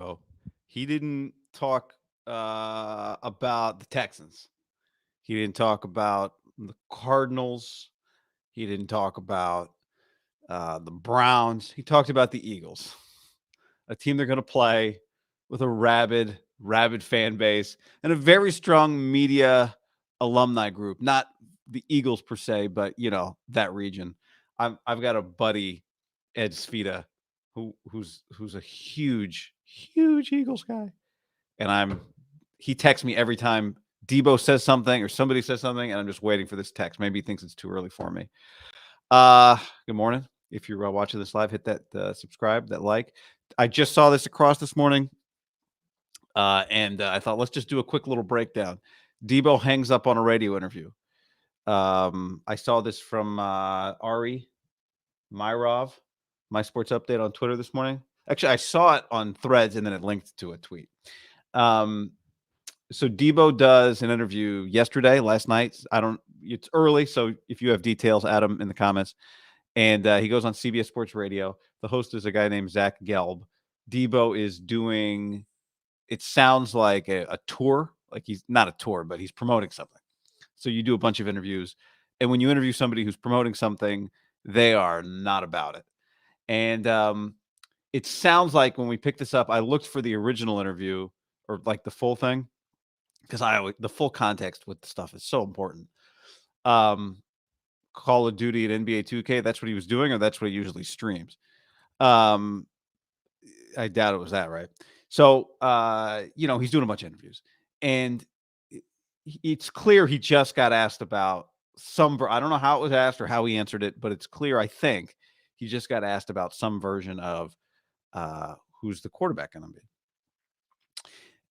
Oh, he didn't talk about the Texans. He didn't talk about the Cardinals. He didn't talk about the Browns. He talked about the Eagles, a team they're going to play with a rabid fan base and a very strong media alumni group. Not the Eagles per se, but that region. I've got a buddy, Ed Svita, who's a huge Eagles guy, and he texts me every time Debo says something or somebody says something, and I'm just waiting for this text. Maybe he thinks it's too early for me. Good morning. If you're watching this live, hit that subscribe, that like. I just saw this across this morning, and I thought let's just do a quick little breakdown. Debo hangs up on a radio interview. I saw this from Ari Myrov, My Sports Update on Twitter this morning. Actually, I saw it on Threads, and then it linked to a tweet. So Debo does an interview last night. It's early, so if you have details, add them in the comments. And he goes on CBS Sports Radio. The host is a guy named Zach Gelb. Debo is doing, it sounds like a tour. Like he's not a tour, but he's promoting something. So you do a bunch of interviews. And when you interview somebody who's promoting something, they are not about it. And it sounds like when we picked this up, I looked for the original interview or like the full thing, because the full context with the stuff is so important. Call of Duty and NBA 2K, that's what he was doing, or that's what he usually streams. I doubt it was that, right? So, he's doing a bunch of interviews, and it's clear he just got asked about I don't know how it was asked or how he answered it, but it's clear, I think, he just got asked about some version of who's the quarterback going to be.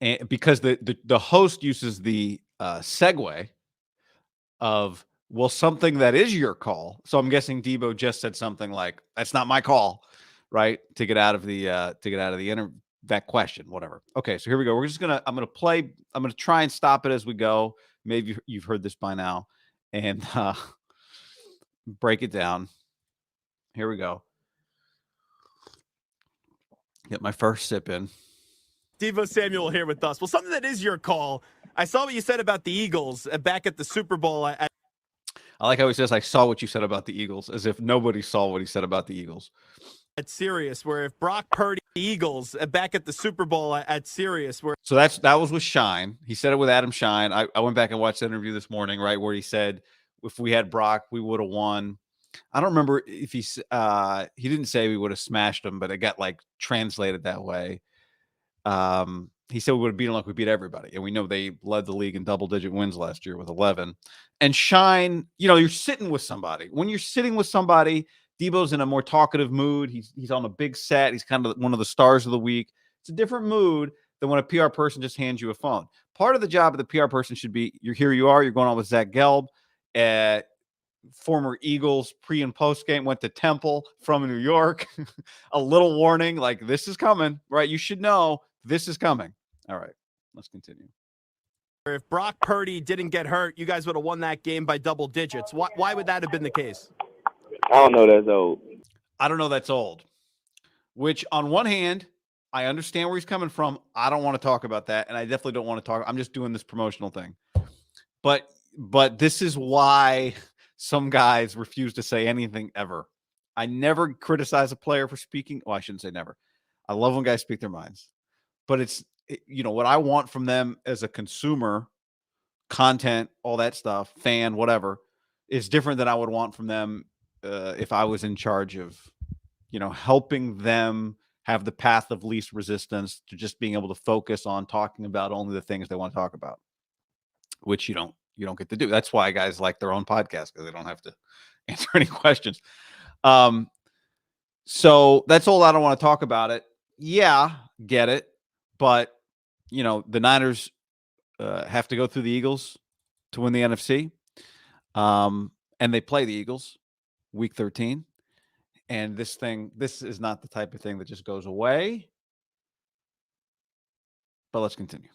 And because the host uses the segue of, well, something that is your call. So I'm guessing Debo just said something like, "That's not my call," right? To get out of the that question, whatever. Okay, so here we go. I'm gonna try and stop it as we go. Maybe you've heard this by now, and break it down. Here we go. Get my first sip in. Debo Samuel here with us. Well, something that is your call. I saw what you said about the Eagles back at the Super Bowl. I like how he says, "I saw what you said about the Eagles," as if nobody saw what he said about the Eagles. At Sirius, where if Brock Purdy, Eagles back at the Super Bowl at Sirius, where that was with Shine. He said it with Adam Shine. I went back and watched the interview this morning, right, where he said if we had Brock, we would have won. I don't remember if he didn't say we would have smashed them, but it got like translated that way. He said we would have beaten like we beat everybody. And we know they led the league in double-digit wins last year with 11. And Shine, you're sitting with somebody. When you're sitting with somebody, Debo's in a more talkative mood. He's on a big set. He's kind of one of the stars of the week. It's a different mood than when a PR person just hands you a phone. Part of the job of the PR person should be, you're going on with Zach Gelb, former Eagles pre and post game, went to Temple from New York. A little warning, like this is coming, right? You should know this is coming. All right, let's continue. If Brock Purdy didn't get hurt, you guys would have won that game by double digits. Why would that have been the case? I don't know that's old. I don't know that's old. Which, on one hand, I understand where he's coming from. I don't want to talk about that, and I definitely don't want to talk. I'm just doing this promotional thing. But this is why some guys refuse to say anything ever. I never criticize a player for speaking. Well, I shouldn't say never. I love when guys speak their minds. But it's, what I want from them as a consumer, content, all that stuff, fan, whatever, is different than I would want from them if I was in charge of, helping them have the path of least resistance to just being able to focus on talking about only the things they want to talk about, which you don't get to do. That's why guys like their own podcast, because they don't have to answer any questions. So that's all. I don't want to talk about it. Yeah, get it. But, the Niners have to go through the Eagles to win the NFC. And they play the Eagles week 13. And this is not the type of thing that just goes away. But let's continue.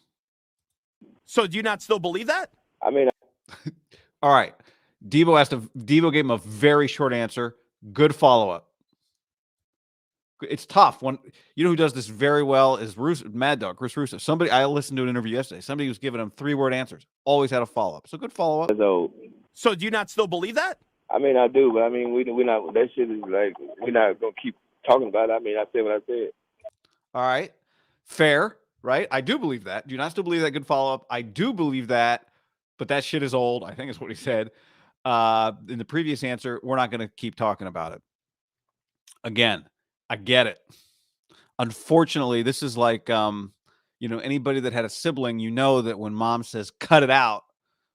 So do you not still believe that? I mean, all right. Debo gave him a very short answer. Good follow-up. It's tough. When you know who does this very well is Mad Dog, Chris Russo. Somebody I listened to an interview yesterday. Somebody was giving him 3-word answers. Always had a follow up. So good follow up. That's old. So do you not still believe that? I mean, I do, but I mean, we're not. That shit is like we're not gonna keep talking about it. I mean, I said what I said. All right, fair, right? I do believe that. Do you not still believe that? Good follow up. I do believe that, but that shit is old. I think is what he said in the previous answer. We're not going to keep talking about it. Again, I get it. Unfortunately, this is like, anybody that had a sibling, you know that when mom says cut it out,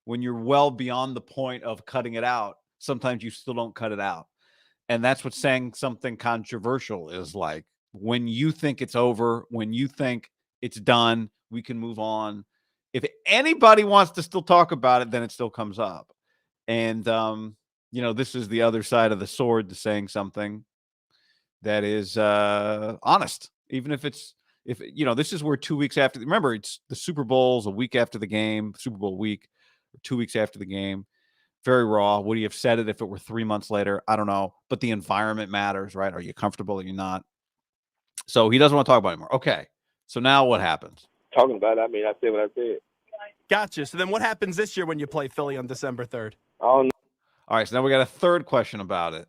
when you're well beyond the point of cutting it out, sometimes you still don't cut it out. And that's what saying something controversial is like. When you think it's over, when you think it's done, we can move on. If anybody wants to still talk about it, then it still comes up. And, this is the other side of the sword to saying something that is honest, even if this is where 2 weeks after, remember, it's the Super Bowl's a week after the game, Super Bowl week, or 2 weeks after the game. Very raw. Would he have said it if it were 3 months later? I don't know. But the environment matters, right? Are you comfortable? Are you not? So he doesn't want to talk about it anymore. Okay. So now what happens? Talking about it. I mean, I said what I said. Gotcha. So then what happens this year when you play Philly on December 3rd? I don't know. All right. So now we got a third question about it.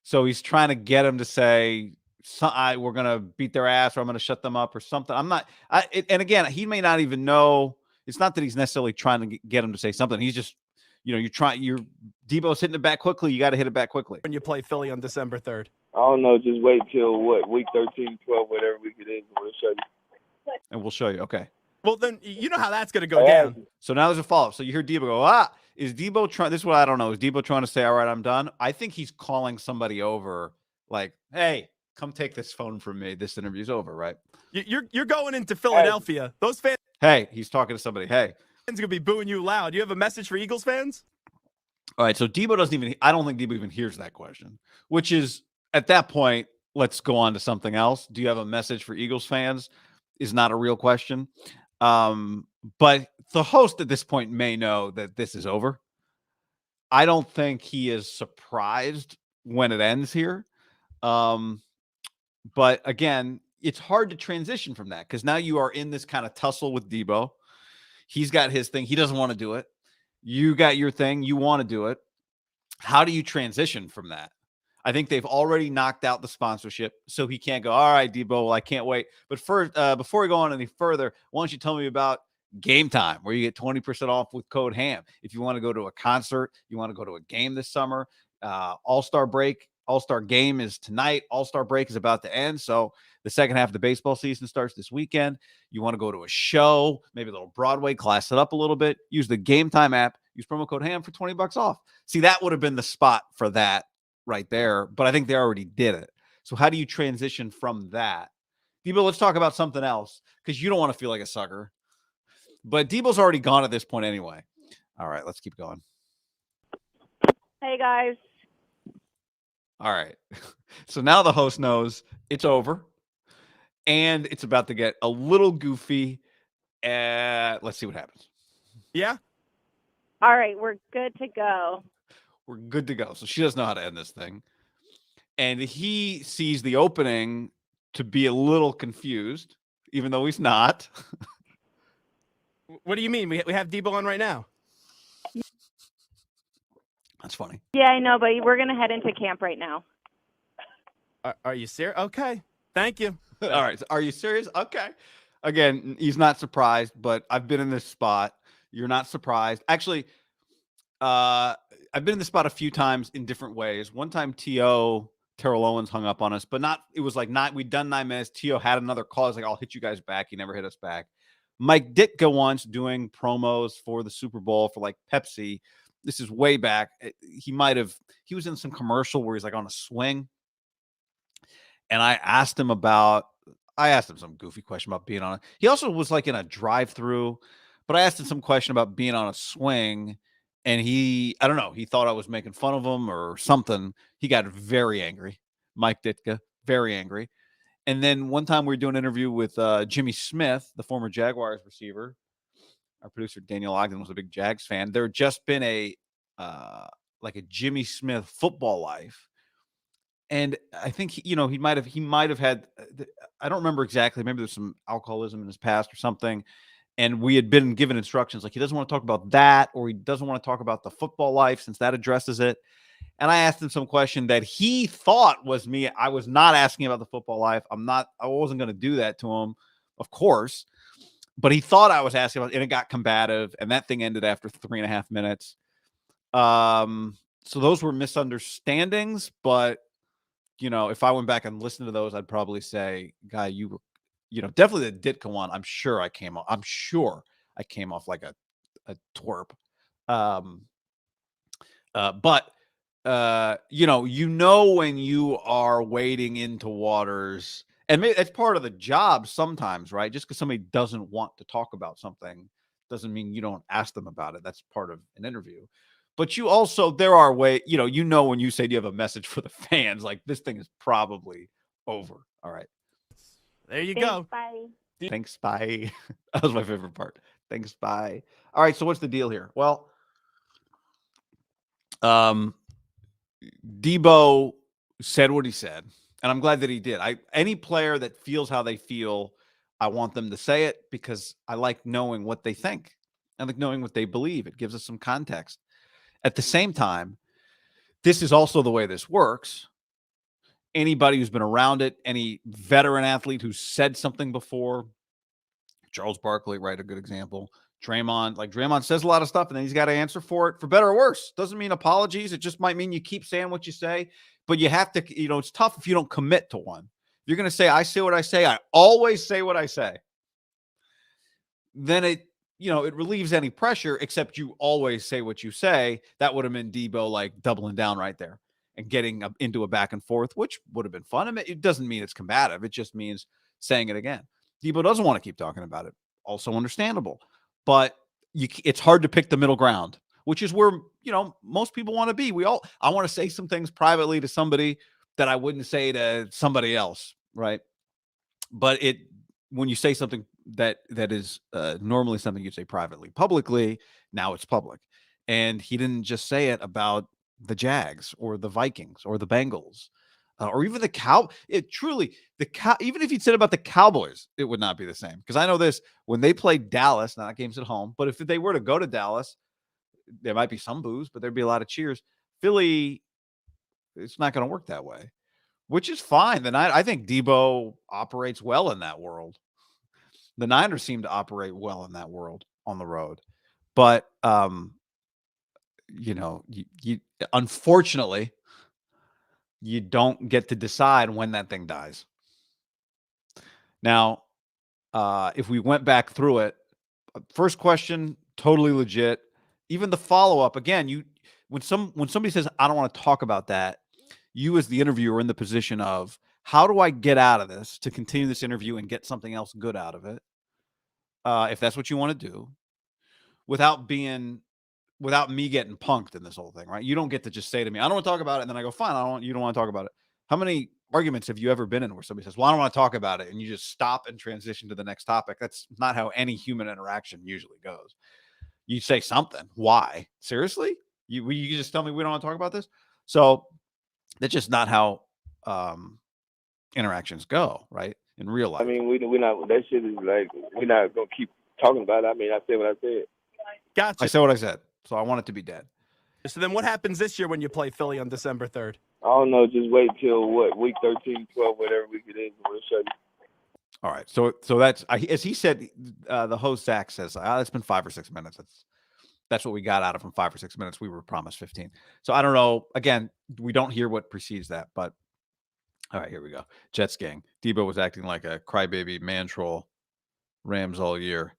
So he's trying to get him to say, we're going to beat their ass, or I'm going to shut them up or something. I'm not. And again, he may not even know. It's not that he's necessarily trying to get him to say something. He's just, Debo's hitting it back quickly. You got to hit it back quickly. When you play Philly on December 3rd? I don't know. Just wait till week 13, 12, whatever week it is. We'll show you. And we'll show you. Okay. Well, then you know how that's going to go down. So now there's a follow-up. So you hear Deebo go, is Deebo trying? This is what I don't know. Is Deebo trying to say, all right, I'm done? I think he's calling somebody over like, hey, come take this phone from me. This interview's over, right? You're going into Philadelphia. Those fans. Hey, he's talking to somebody. Hey. Fans are going to be booing you loud. You have a message for Eagles fans? All right. So Deebo I don't think Deebo even hears that question, which is at that point, let's go on to something else. Do you have a message for Eagles fans? Is not a real question. But the host at this point may know that this is over. I don't think he is surprised when it ends here. But again, it's hard to transition from that because now you are in this kind of tussle with Deebo. He's got his thing. He doesn't want to do it. You got your thing. You want to do it. How do you transition from that? I think they've already knocked out the sponsorship, so he can't go, all right, Deebo, well, I can't wait. But first, before we go on any further, why don't you tell me about Game Time, where you get 20% off with code HAM. If you want to go to a concert, you want to go to a game this summer, All-Star break, All-Star game is tonight. All-Star break is about to end, so the second half of the baseball season starts this weekend. You want to go to a show, maybe a little Broadway, class it up a little bit. Use the Game Time app. Use promo code HAM for $20 off. See, that would have been the spot for that right there, but I think they already did it. So how do you transition from that? Deebo, let's talk about something else because you don't want to feel like a sucker. But Deebo's already gone at this point anyway. All right, let's keep going. Hey, guys. All right. So now the host knows it's over and it's about to get a little goofy. Let's see what happens. Yeah? All right, we're good to go. We're good to go. So she doesn't know how to end this thing. And he sees the opening to be a little confused, even though he's not. What do you mean? We have Deebo on right now. That's funny. Yeah, I know, but we're going to head into camp right now. Are you serious? Okay. Thank you. All right. Are you serious? Okay. Again, he's not surprised, but I've been in this spot. You're not surprised. Actually, I've been in this spot a few times in different ways. One time, Terrell Owens hung up on us, but it was like we'd done 9 minutes. T.O. had another call. I was like, I'll hit you guys back. He never hit us back. Mike Ditka once doing promos for the Super Bowl for like Pepsi. This is way back. He was in some commercial where he's like on a swing. And I asked him some goofy question about being on it. He also was like in a drive-through, but I asked him some question about being on a swing. And I don't know, he thought I was making fun of him or something. He got very angry. Mike Ditka, very angry. And then one time we were doing an interview with Jimmy Smith, the former Jaguars receiver. Our producer, Daniel Ogden, was a big Jags fan. There had just been a Jimmy Smith Football Life And I think he might have had. I don't remember exactly. Maybe there's some alcoholism in his past or something. And we had been given instructions like he doesn't want to talk about that, or he doesn't want to talk about the football life since that addresses it. And I asked him some question that he thought was me. I was not asking about the football life. I wasn't going to do that to him, of course. But he thought I was asking about it, and it got combative, and that thing ended after 3.5 minutes. So those were misunderstandings, but if I went back and listened to those, I'd probably say, guy, you were, definitely the Ditka one. I'm sure I came off like a twerp. But when you are wading into waters, and maybe it's part of the job sometimes, right? Just because somebody doesn't want to talk about something doesn't mean you don't ask them about it. That's part of an interview. But there are ways, when you say, do you have a message for the fans? Like, this thing is probably over. All right. There you Thanks, go. Bye. Thanks, bye. That was my favorite part. Thanks, bye. All right, so what's the deal here? Well, Debo said what he said, and I'm glad that he did. Any player that feels how they feel, I want them to say it because I like knowing what they think. I like knowing what they believe. It gives us some context. At the same time, this is also the way this works. Anybody who's been around it, any veteran athlete who's said something before, Charles Barkley, right? A good example. Draymond says a lot of stuff and then he's got to answer for it, for better or worse. Doesn't mean apologies. It just might mean you keep saying what you say, but you have to, it's tough if you don't commit to one. You're going to say, I say what I say. I always say what I say. Then it relieves any pressure, except you always say what you say. That would have been Debo like doubling down right there and getting into a back and forth, which would have been fun. I mean, it doesn't mean it's combative. It just means saying it again. Debo doesn't want to keep talking about it. Also understandable. But it's hard to pick the middle ground, which is where, most people want to be. I want to say some things privately to somebody that I wouldn't say to somebody else, right? But when you say something that is normally something you'd say privately, publicly, now it's public. And he didn't just say it about the Jags or the Vikings or the Bengals or even the even if he'd said about the Cowboys, it would not be the same. Because I know this, when they played Dallas, now that game's at home, but if they were to go to Dallas, there might be some boos, but there'd be a lot of cheers. Philly, it's not going to work that way, which is fine. I think Deebo operates well in that world. The Niners seem to operate well in that world on the road. But, you unfortunately, you don't get to decide when that thing dies. Now, if we went back through it, first question, totally legit. Even the follow-up, again, when somebody says, I don't want to talk about that, you as the interviewer are in the position of, how do I get out of this to continue this interview and get something else good out of it? If that's what you want to do, without me getting punked in this whole thing, right? You don't get to just say to me, I don't want to talk about it. And then I go, fine, you don't want to talk about it. How many arguments have you ever been in where somebody says, well, I don't want to talk about it, and you just stop and transition to the next topic? That's not how any human interaction usually goes. You say something. Why? Seriously? You just tell me we don't want to talk about this? So that's just not how interactions go, right? In real life. I mean, we're not, that shit is like, we're not going to keep talking about it. I mean, I said what I said. Gotcha. I said what I said, so I want it to be dead. So then what happens this year when you play Philly on December 3rd? I don't know. Just wait till week 13, 12, whatever week it is. We'll show you. All right. So that's, as he said, the host Zach says, it's been 5 or 6 minutes. That's what we got out of him. 5 or 6 minutes. We were promised 15. So I don't know. Again, we don't hear what precedes that, but all right, here we go. Jets gang. Debo was acting like a crybaby man troll. Rams all year.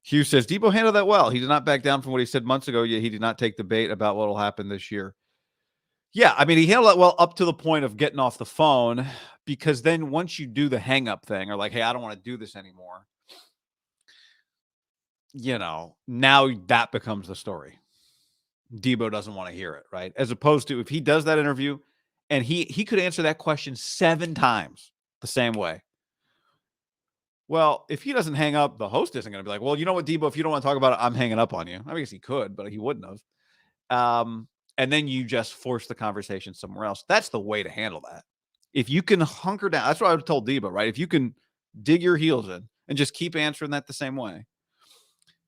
Hugh says, Debo handled that well. He did not back down from what he said months ago, yet he did not take the bait about what will happen this year. Yeah, I mean, he handled that well up to the point of getting off the phone, because then once you do the hang up thing, or like, hey, I don't want to do this anymore, now that becomes the story. Debo doesn't want to hear it, right? As opposed to if he does that interview and he could answer that question 7 times the same way. Well, if he doesn't hang up, the host isn't going to be like, well, you know what, Debo, if you don't want to talk about it, I'm hanging up on you. I guess he could, but he wouldn't have. and then you just force the conversation somewhere else. That's the way to handle that. If you can hunker down, that's what I would told Debo, right? If you can dig your heels in and just keep answering that the same way,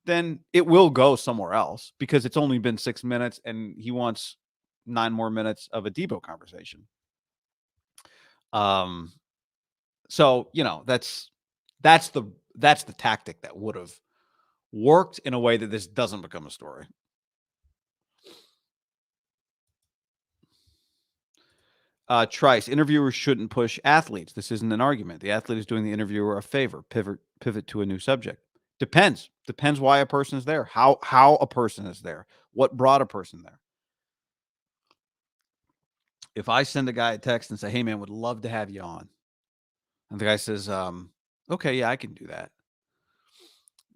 then it will go somewhere else because it's only been 6 minutes and he wants 9 more minutes of a Debo conversation. So, you know, that's the tactic that would have worked in a way that this doesn't become a story. Trice, interviewers shouldn't push athletes. This isn't an argument. The athlete is doing the interviewer a favor. Pivot to a new subject. Depends why a person is there, how a person is there, what brought a person there. If I send a guy a text and say, hey man, would love to have you on, and the guy says, okay, yeah, I can do that.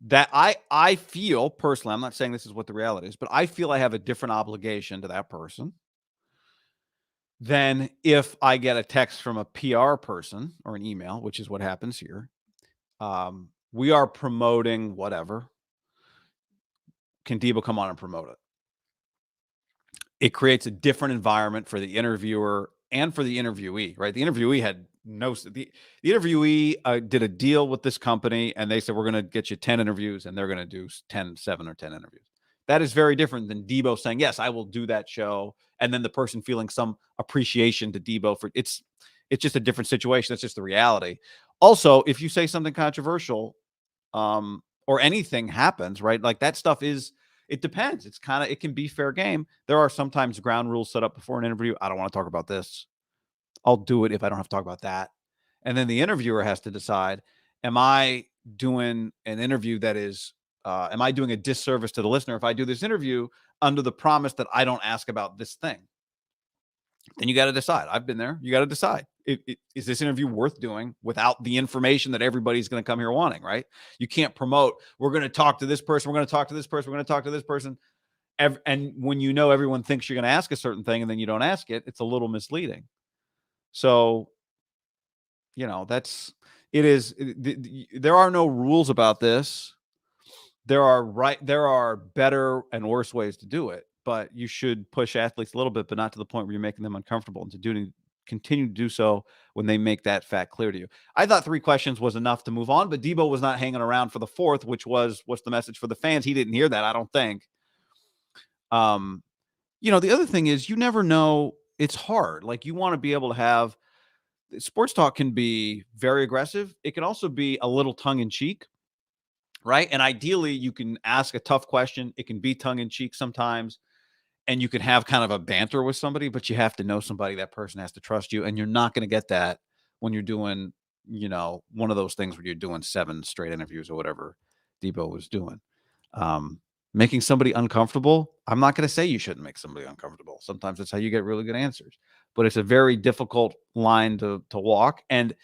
That I feel personally, I'm not saying this is what the reality is, but I feel I have a different obligation to that person than if I get a text from a PR person or an email, which is what happens here. We are promoting whatever. Can Debo come on and promote it? It creates a different environment for the interviewer and for the interviewee, right? The interviewee had the interviewee did a deal with this company and they said, we're going to get you 10 interviews and they're going to do 7 or 10 interviews. That is very different than Debo saying, yes, I will do that show. And then the person feeling some appreciation to Debo for it's just a different situation. That's just the reality. Also, if you say something controversial, or anything happens, right? Like that stuff it depends. It can be fair game. There are sometimes ground rules set up before an interview. I don't want to talk about this. I'll do it if I don't have to talk about that. And then the interviewer has to decide, am I doing an interview that is, am I doing a disservice to the listener if I do this interview under the promise that I don't ask about this thing? Then you got to decide. I've been there. You got to decide. Is this interview worth doing without the information that everybody's going to come here wanting, right? You can't promote, we're going to talk to this person, we're going to talk to this person, we're going to talk to this person. And when you know everyone thinks you're going to ask a certain thing and then you don't ask it, it's a little misleading. So, you know, there are no rules about this. There are better and worse ways to do it, but you should push athletes a little bit, but not to the point where you're making them uncomfortable, and to continue to do so when they make that fact clear to you. I thought 3 questions was enough to move on, but Debo was not hanging around for the 4th, which was, what's the message for the fans? He didn't hear that, I don't think. You know, the other thing is you never know. It's hard. Like, you want to be able to have sports talk can be very aggressive. It can also be a little tongue in cheek. Right. And ideally, you can ask a tough question. It can be tongue in cheek sometimes. And you can have kind of a banter with somebody, but you have to know somebody. That person has to trust you. And you're not going to get that when you're doing, you know, one of those things where you're doing 7 straight interviews or whatever Debo was doing. Making somebody uncomfortable. I'm not going to say you shouldn't make somebody uncomfortable. Sometimes that's how you get really good answers. But it's a very difficult line to walk. And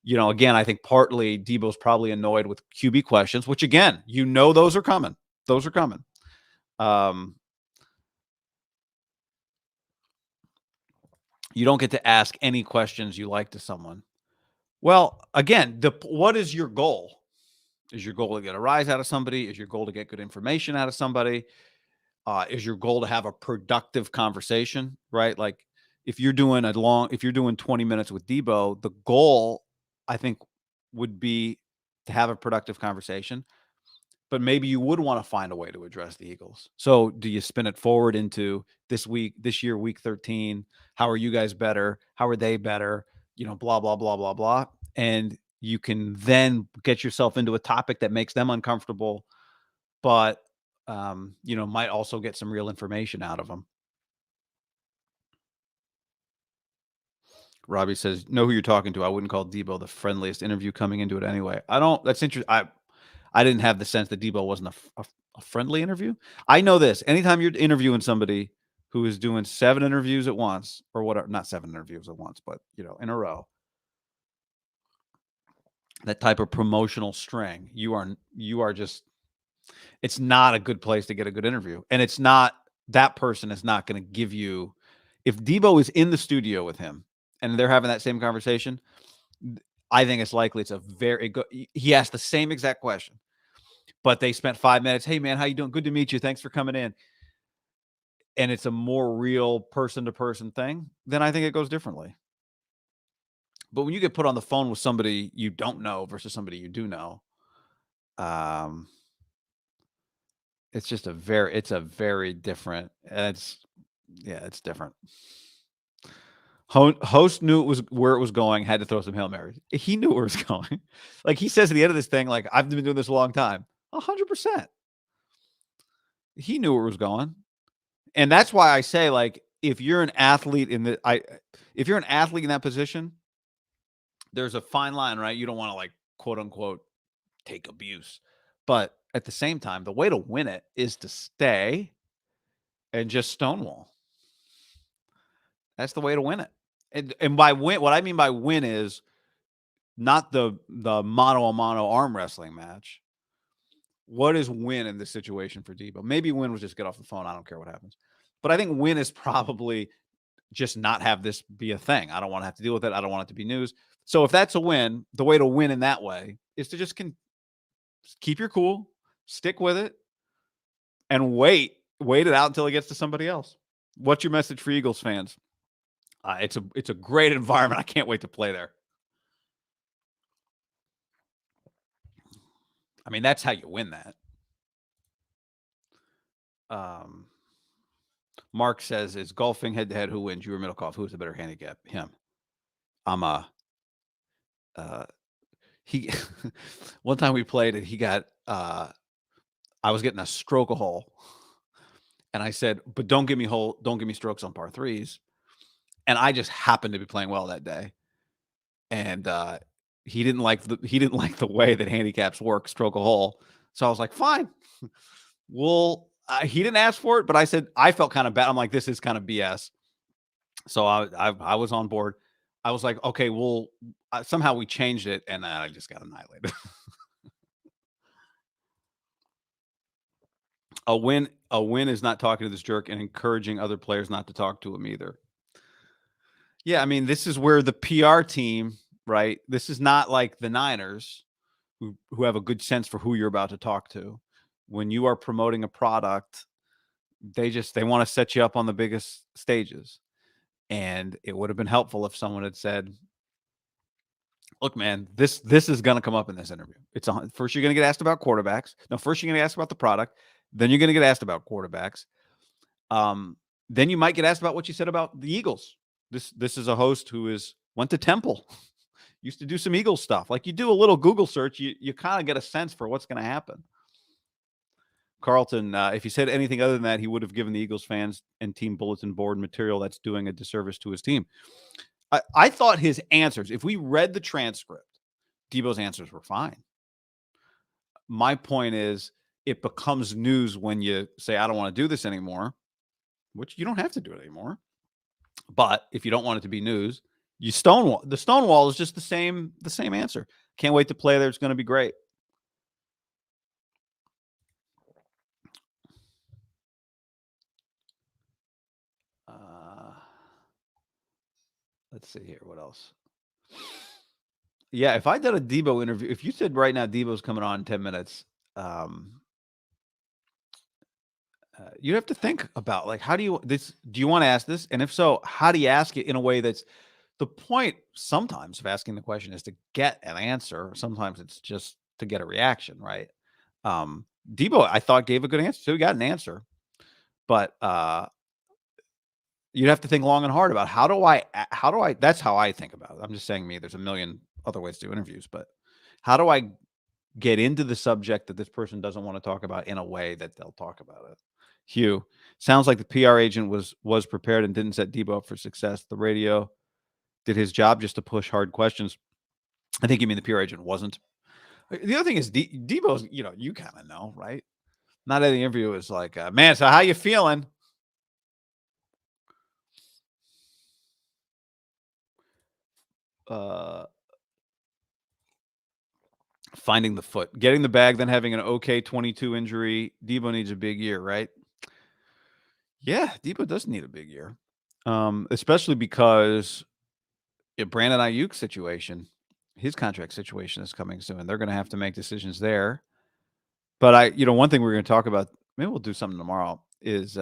you know, again, I think partly Debo's probably annoyed with QB questions, which again, you know, those are coming. Those are coming. You don't get to ask any questions you like to someone. Well, again, what is your goal? Is your goal to get a rise out of somebody? Is your goal to get good information out of somebody? Is your goal to have a productive conversation, right? Like if you're doing 20 minutes with Debo, the goal, I think, would be to have a productive conversation, but maybe you would want to find a way to address the Eagles. So do you spin it forward into this year, week 13? How are you guys better? How are they better? You know, blah, blah, blah, blah, blah. And you can then get yourself into a topic that makes them uncomfortable, but, you know, might also get some real information out of them. Robbie says, know who you're talking to. I wouldn't call Debo the friendliest interview coming into it anyway. That's interesting. I didn't have the sense that Debo wasn't a friendly interview. I know this. Anytime you're interviewing somebody who is doing 7 interviews at once or whatever, not 7 interviews at once, but, you know, in a row, that type of promotional string, you are just, it's not a good place to get a good interview. And it's not, that person is not going to give you, if Debo is in the studio with him and they're having that same conversation, I think it's likely it's a very good, he asked the same exact question, but they spent 5 minutes. Hey man, how you doing? Good to meet you. Thanks for coming in. and it's a more real person-to-person thing, then I think it goes differently. But when you get put on the phone with somebody you don't know versus somebody you do know, it's just a very different, and it's different. Host knew where it was going, had to throw some Hail Marys. He knew where it was going. Like he says at the end of this thing, like, I've been doing this a long time. 100%. He knew where it was going. And that's why I say, like, if you're an athlete in that position, there's a fine line, right? You don't want to, like, quote unquote, take abuse. But at the same time, the way to win it is to stay and just stonewall. That's the way to win it. And by win, what I mean by win is not the mano-a-mano arm wrestling match. What is win in this situation for Deebo? Maybe win was just get off the phone. I don't care what happens. But I think win is probably just not have this be a thing. I don't want to have to deal with it. I don't want it to be news. So if that's a win, the way to win in that way is to just keep your cool, stick with it, and wait it out until it gets to somebody else. What's your message for Eagles fans? It's a great environment. I can't wait to play there. I mean, that's how you win that. Mark says, it's golfing head-to-head. Who wins? You or MIDDLEKAUFF? Who has a better handicap? Him. He one time we played and he got I was getting a stroke a hole. And I said, but don't give me strokes on par threes. And I just happened to be playing well that day. And he didn't like the way that handicaps work, stroke a hole. So I was like, fine. Well, he didn't ask for it, but I said I felt kind of bad. I'm like, this is kind of BS. So I was on board. I was like, okay, well, somehow we changed it, and I just got annihilated. A win is not talking to this jerk and encouraging other players not to talk to him either. Yeah, I mean, this is where the PR team, right? This is not like the Niners who have a good sense for who you're about to talk to. When you are promoting a product, they want to set you up on the biggest stages. And it would have been helpful if someone had said, look, man, this is going to come up in this interview. First, you're going to get asked about quarterbacks. No, first you're going to get asked about the product. Then you're going to get asked about quarterbacks. Then you might get asked about what you said about the Eagles. This is a host who went to Temple, used to do some Eagles stuff. Like, you do a little Google search, you kind of get a sense for what's going to happen. Carlton, if he said anything other than that, he would have given the Eagles fans and team bulletin board material that's doing a disservice to his team. I thought his answers, if we read the transcript, Deebo's answers were fine. My point is, it becomes news when you say, I don't want to do this anymore, which you don't have to do it anymore. But if you don't want it to be news, you stonewall. The stonewall is just the same answer. Can't wait to play there. It's going to be great. Let's see here. What else? Yeah, if I did a Deebo interview, if you said right now Deebo's coming on in 10 minutes, you'd have to think about, like, do you want to ask this? And if so, how do you ask it in a way that's the point sometimes of asking the question is to get an answer. Sometimes it's just to get a reaction, right? Deebo, I thought, gave a good answer. So he got an answer. But you'd have to think long and hard about how do I, that's how I think about it. I'm just saying there's a million other ways to do interviews, but how do I get into the subject that this person doesn't want to talk about in a way that they'll talk about it? Hugh, sounds like the PR agent was prepared and didn't set Deebo up for success. The radio did his job just to push hard questions. I think you mean the PR agent wasn't. The other thing is Deebo's, you kind of know, right? Not every interview is like, man, so how you feeling? Finding the foot, getting the bag, then having an okay 22 injury. Deebo needs a big year, right? Yeah, Deebo does need a big year, especially because Brandon Ayuk situation, his contract situation is coming soon. They're going to have to make decisions there. But one thing we're going to talk about, maybe we'll do something tomorrow, is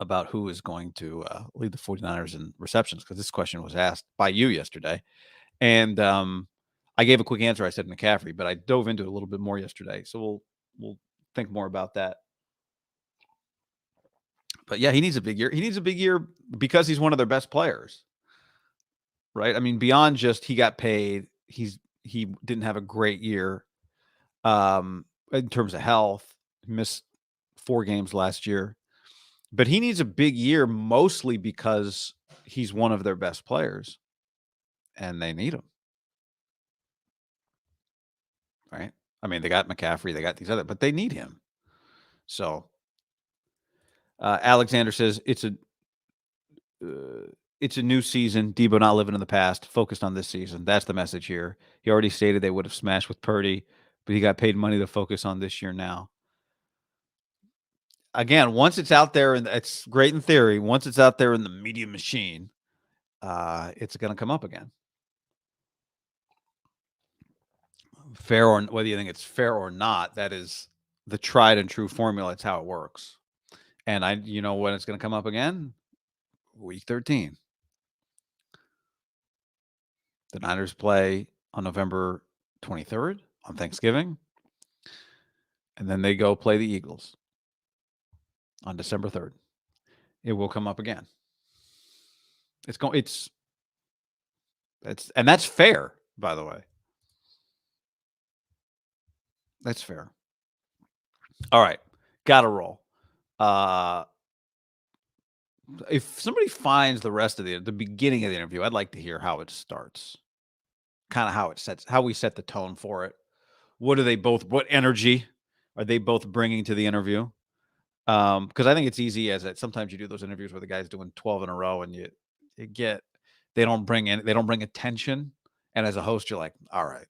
about who is going to lead the 49ers in receptions, because this question was asked by you yesterday. And I gave a quick answer. I said McCaffrey, but I dove into it a little bit more yesterday. So we'll think more about that. But yeah, he needs a big year. He needs a big year because he's one of their best players, right? I mean, beyond just he got paid, he didn't have a great year in terms of health. Missed 4 games last year, but he needs a big year mostly because he's one of their best players, and they need him, right? I mean, they got McCaffrey, they got these other, but they need him. So Alexander says it's a new season. Debo not living in the past, focused on this season. That's the message here. He already stated they would have smashed with Purdy, but he got paid money to focus on this year now. Again, once it's out there, and it's great in theory, once it's out there in the media machine, it's going to come up again. Fair or whether you think it's fair or not, that is the tried and true formula. It's how it works. And when it's going to come up again? Week 13. The Niners play on November 23rd on Thanksgiving. And then they go play the Eagles on December 3rd. It will come up again. And that's fair, by the way. That's fair. All right. Gotta roll. If somebody finds the rest of the beginning of the interview, I'd like to hear how it starts. Kind of how we set the tone for it. What energy are they both bringing to the interview? Because I think it's easy sometimes you do those interviews where the guy's doing 12 in a row and they don't bring attention. And as a host, you're like, all right.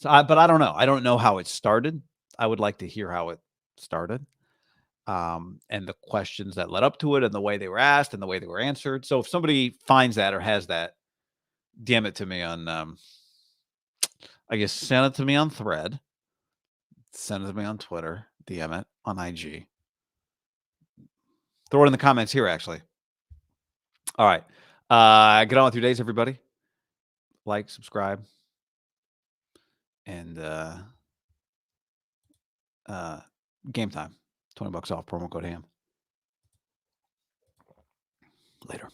But I don't know. I don't know how it started. I would like to hear how it started. And the questions that led up to it and the way they were asked and the way they were answered. So if somebody finds that or has that, DM it to me on, I guess, send it to me on Thread. Send it to me on Twitter. DM it on IG. Throw it in the comments here, actually. All right. Get on with your days, everybody. Like, subscribe. And game time. $20 off, promo code HAM. Later.